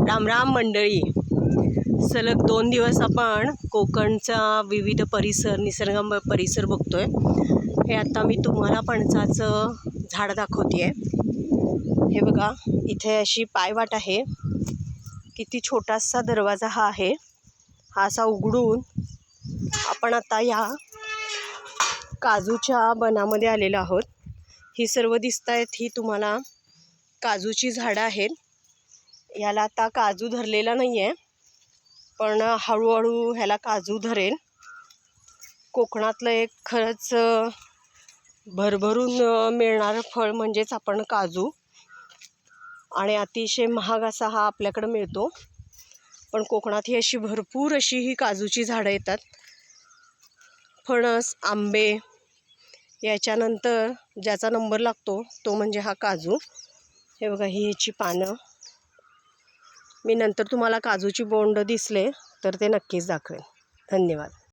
रामराम मंडळी, सलग 2 दिवस आपण कोकणचा विविध परिसर, निसर्गरम्य परिसर बघतोय। हे आता मी तुम्हाला पणसाचं झाड दाखवते आहे। हे बघा, इथे अशी पायवाट आहे। किती छोटासा दरवाजा हा आहे। हा असा उघडून आपण आता या काजूच्या बनामध्ये आलेलो आहोत। ही सर्व दिसतायत ही तुम्हाला काजूची झाडं आहेत। याला आता काजू धरलेला नाही आहे, पण हळूहळू ह्याला काजू धरेल। कोकणातलं एक खरंच भरभरून मिळणारं फळ म्हणजेच आपण काजू, आणि अतिशय महाग असा हा आपल्याकडे मिळतो। पण कोकणात ही अशी भरपूर अशी ही काजूची झाडं येतात। फणस, आंबे, याच्यानंतर ज्याचा नंबर लागतो तो म्हणजे हा काजू। हे बघा, ही ह्याची पानं। मी नंतर तुम्हाला काजूची बोंड दिसले तर ते नक्कीच दाखवेन। धन्यवाद।